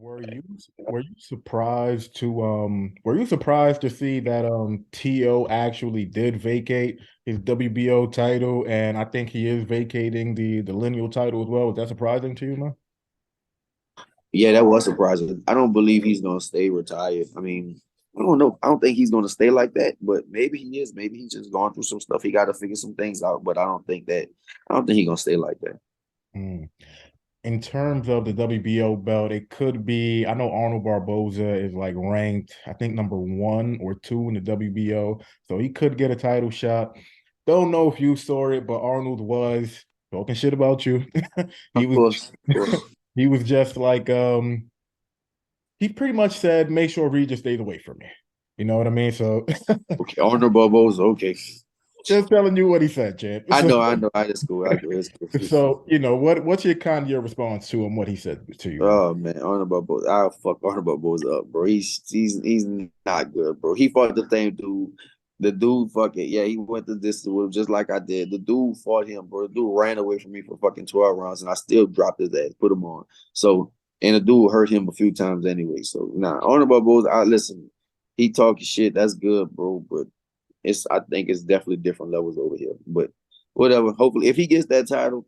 Were you surprised to see that T.O. actually did vacate his WBO title, and I think he is vacating the lineal title as well. Was that surprising to you, man? Yeah, that was surprising. I don't believe he's gonna stay retired. I mean, I don't know. I don't think he's gonna stay like that, but maybe he is. Maybe he's just going through some stuff. He got to figure some things out. But I don't think he's gonna stay like that. Hmm. In terms of the WBO belt, it could be. I know Arnold Barboza is like ranked, I think number one or two in the WBO, so he could get a title shot. Don't know if you saw it, but Arnold was talking shit about you. He Of was course, of course. he was just like he pretty much said, make sure Regis stays away from me. You know what I mean? So Okay, Arnold Bobo's okay. just telling you what he said, champ. I So know, I know. I just cool. I agree. It's cool. what's your kind of your response to him, what he said to you, man? Oh man, Arnold Bobo. I'll fuck Arnold Bobo's up, bro. He's not good, bro. He fought the same dude. The dude, fuck it. Yeah, he went to this with him just like I did. The dude fought him, bro. The dude ran away from me for fucking 12 rounds, and I still dropped his ass, put him on. So, and the dude hurt him a few times anyway. So, nah, Arnold Bobo's. I listen. He talking shit. That's good, bro. But I think it's definitely different levels over here. But whatever. Hopefully, if he gets that title,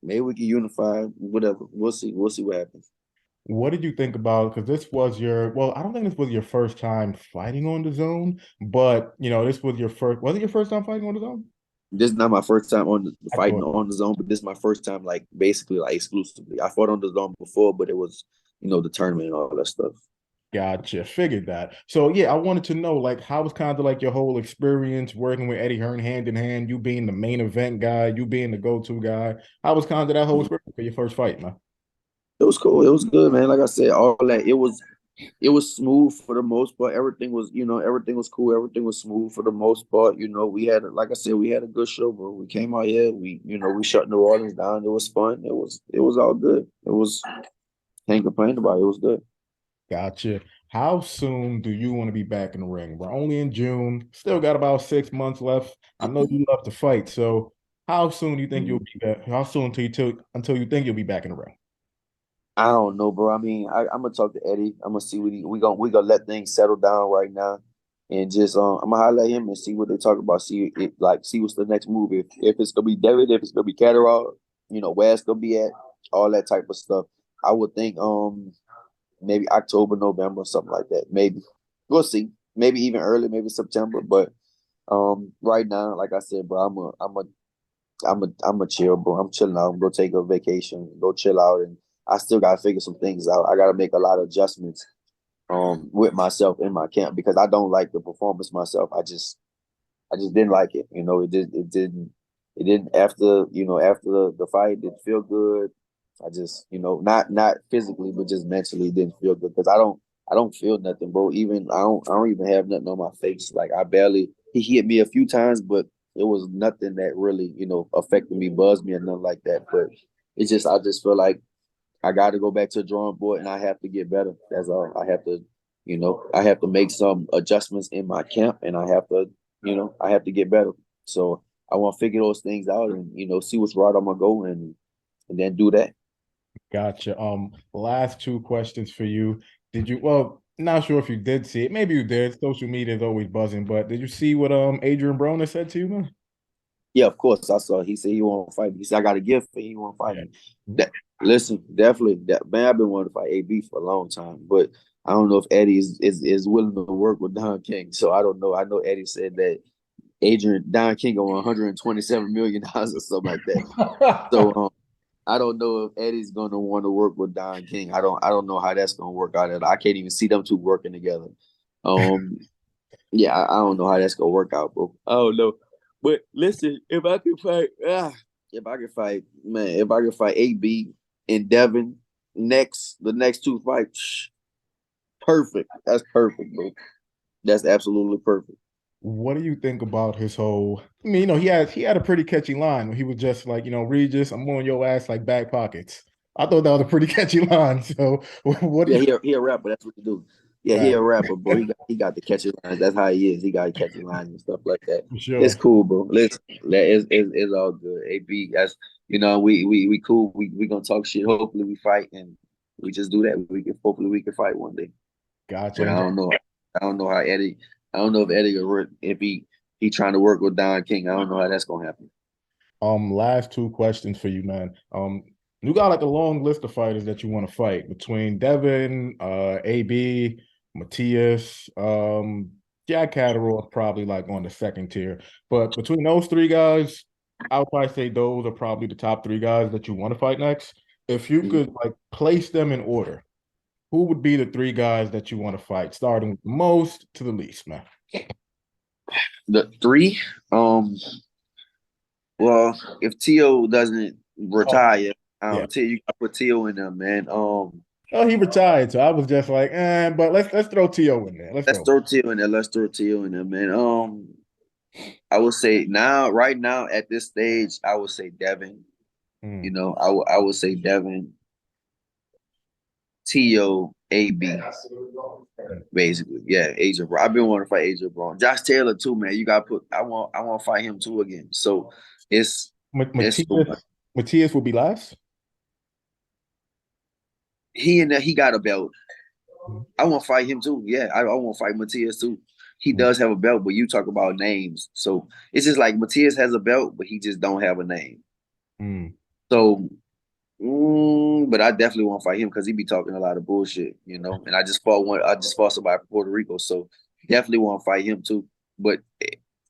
maybe we can unify. Whatever. We'll see. We'll see what happens. What did you think about, because this was your, well, I don't think this was your first time fighting on the zone, but this was was it your first time fighting on the zone? This is not my first time on the I fighting thought. on the zone, but this is my first time like basically like exclusively. I fought on the zone before, but it was the tournament and all that stuff. Gotcha. Figured that. So yeah, I wanted to know like how was kind of like your whole experience working with Eddie Hearn hand in hand, you being the main event guy, you being the go-to guy. How was kind of that whole experience for your first fight, man? It was cool. It was good, man. Like I said, all that it was smooth for the most part. Everything was cool. Everything was smooth for the most part. We had, like I said, we had a good show, bro. We came out here. We shut New Orleans down. It was fun. It was all good. It was can't complain about it. It was good. Gotcha. How soon do you want to be back in the ring? We're only in June, still got about 6 months left. I know you love to fight, so how soon do you think you'll Mhm. be back? How soon until you think you'll be back in the ring? I don't know, bro. I mean, I'm gonna talk to Eddie. I'm gonna see what we gonna let things settle down right now, and just I'm gonna holler at him and see what they talk about. See what's the next move. If it's gonna be David, if it's gonna be Catterall, where it's gonna be at, all that type of stuff. I would think maybe October, November, something like that. Maybe we'll see. Maybe even early, maybe September. But right now, like I said, bro, I'm a chill, bro. I'm chilling out. I'm gonna take a vacation, go chill out, and I still gotta figure some things out. I gotta make a lot of adjustments with myself in my camp because I don't like the performance myself. I just didn't like it. It didn't after the fight it didn't feel good. I just not physically but just mentally it didn't feel good because I don't feel nothing, bro. Even I don't even have nothing on my face. Like I barely he hit me a few times, but it was nothing that really affected me, buzzed me, or nothing like that. But I just feel like I got to go back to the drawing board and I have to get better. That's all. I have to make some adjustments in my camp and I have to get better. So I want to figure those things out and see what's right on my goal and then do that. Gotcha. Last two questions for you. Well, not sure if you did see it. Maybe you did. Social media is always buzzing, but did you see what Adrien Broner said to you, man? Yeah, of course. I saw. He said he won't fight me. He said I got a gift for he won't fight Yeah. me. Listen, definitely. Man, I've been wanting to fight AB for a long time, but I don't know if Eddie is willing to work with Don King. So I don't know. I know Eddie said that Don King on 127 million dollars or something like that. So I don't know if Eddie's gonna want to work with Don King. I don't know how that's gonna work out. I can't even see them two working together. Um, yeah, I don't know how that's gonna work out, bro. I don't know. But listen, if I could fight AB and Devin the next two fights, perfect. That's perfect, bro. That's absolutely perfect. What do you think about his whole? I mean, he had a pretty catchy line where he was just like, Regis, I'm on your ass like back pockets. I thought that was a pretty catchy line. So, what do Yeah, you? he a rapper. That's what he do. Yeah, he Right, a rapper, bro. He got the catchy lines. That's how he is. He got catchy lines and stuff like that. for It's sure. cool, bro. Listen, it's all good. AB, that's we cool. We gonna talk shit. Hopefully we fight and We just do that. We can hopefully we can fight one day. Gotcha. But And I don't know how Eddie. I don't know if Eddie will work if he trying to work with Don King. I don't know how that's gonna happen. last two questions for you, man. You got like a long list of fighters that you want to fight between Devin, AB, Matias, Jack Catterall is probably like on the second tier. But between those three guys, I would probably say those are probably the top three guys that you want to fight next. If you Mhm. could like place them in order, who would be the three guys that you want to fight, starting with the most to the least, man? The three, well, if Tio doesn't Oh, retire, yeah. Tio, you can put Tio in there, man. Oh, he retired, so I was just like, but let's throw T.O. in there. Let's Let's throw. throw Tio in there. Let's throw Tio in there, man. I would say now, right now, at this stage, I would say Devin. Mm. I would say Devin, Tio, AB, basically. Yeah, Adrian Broner. I've been wanting to fight Adrian Broner. Josh Taylor too, man. You got to put. I want to fight him too again. So it's it's so much. Matias will be last. He and that he got a belt. Mm. I want to fight him too. Yeah, I want to fight Matias too. He Mm. does have a belt, but you talk about names. So it's just like Matias has a belt, but he just don't have a name. Mm. So but I definitely want to fight him because he be talking a lot of bullshit, And I just fought one. I just fought somebody from Puerto Rico, so definitely want to fight him too. But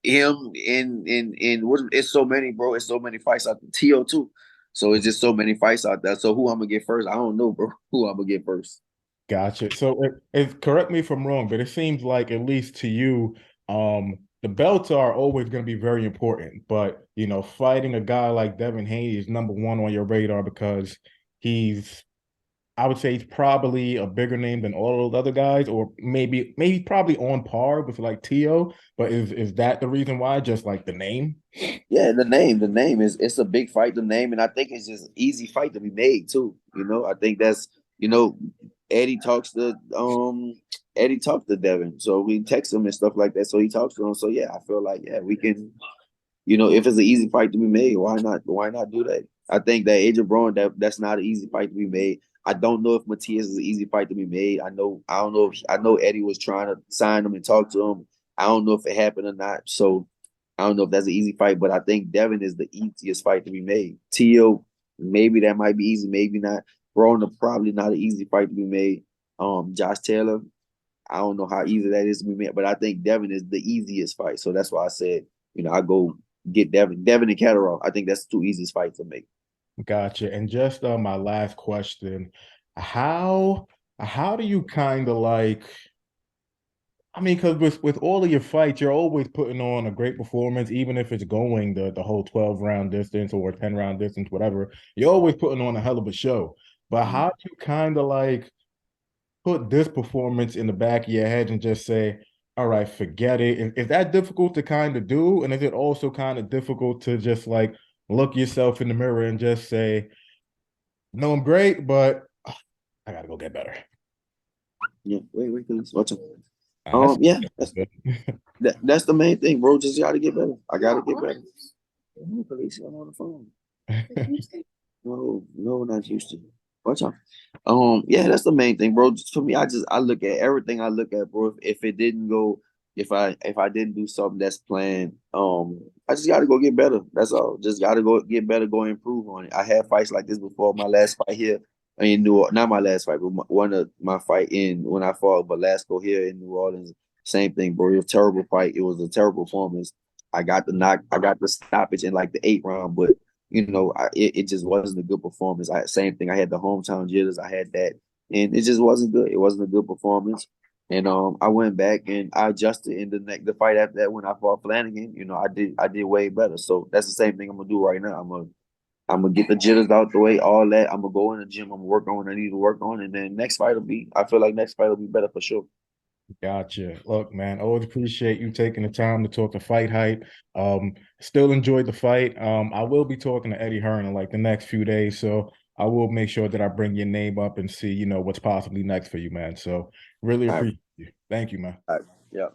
him in what? It's so many, bro. It's so many fights out there. To too. So it's just so many fights out there. So who I'm gonna get first? I don't know, bro. Who I'm gonna get first? Gotcha. So correct me if I'm wrong, but it seems like at least to you, the belts are always going to be very important. But fighting a guy like Devin Haney is number one on your radar because he's I would say he's probably a bigger name than all those other guys, or maybe probably on par with like Tio. But is that the reason why? Just like the name? Yeah, the name is it's a big fight. The name, and I think it's just an easy fight to be made too. I think that's you know Eddie talks to Eddie talks to Devin, so we text him and stuff like that. So he talks to him. So yeah, I feel like yeah we can. If it's an easy fight to be made, why not? Why not do that? I think that Adrian Broner that's not an easy fight to be made. I don't know if Matias is an easy fight to be made. I don't know if I know Eddie was trying to sign him and talk to him. I don't know if it happened or not. So I don't know if that's an easy fight, but I think Devin is the easiest fight to be made. Tio, maybe that might be easy, maybe not. Broner probably not an easy fight to be made. Josh Taylor, I don't know how easy that is to be made, but I think Devin is the easiest fight. So that's why I said, I go get Devin. Devin and Catterall. I think that's the two easiest fights to make. Gotcha. And just my last question, how how do you kind of like? I mean, because with all of your fights, you're always putting on a great performance, even if it's going the whole 12-round distance or 10-round distance, whatever. You're always putting on a hell of a show. But Mm-hmm. how do you kind of like put this performance in the back of your head and just say, all right, forget it? Is that difficult to kind of do? And is it also kind of difficult to just like look yourself in the mirror and just say, no, I'm great, but I gotta go get better. Yeah, wait, please. Watch it. That's Yeah, that's the main thing, bro. Just gotta get better. I gotta get better. Oh, police, I'm on the phone. No, not Houston. Watch out. Yeah, that's the main thing, bro. Just for me, I look at everything I look at, bro. If it didn't go, if I didn't do something that's planned, I just gotta go get better. That's all. Just gotta go get better, go improve on it. I had fights like this before. My last fight here in not my last fight, but one of my fight in when I fought Velasco here in New Orleans. Same thing, bro. It was a terrible fight. It was a terrible performance. I got the stoppage in like the 8th round, but it just wasn't a good performance. Same thing. I had the hometown jitters. I had that, and it just wasn't good. It wasn't a good performance. And I went back and I adjusted in the fight after that when I fought Flanagan. I did way better. So that's the same thing I'm gonna do right now. I'm gonna get the jitters out the way, all that. I'm gonna go in the gym. I'm gonna work on what I need to work on, and then next fight will be. I feel like next fight will be better for sure. Gotcha. Look, man, always appreciate you taking the time to talk to Fight Hype. Still enjoyed the fight. I will be talking to Eddie Hearn in like the next few days, so I will make sure that I bring your name up and see, what's possibly next for you, man. So really All right, appreciate you. Thank you, man. all right, yeah.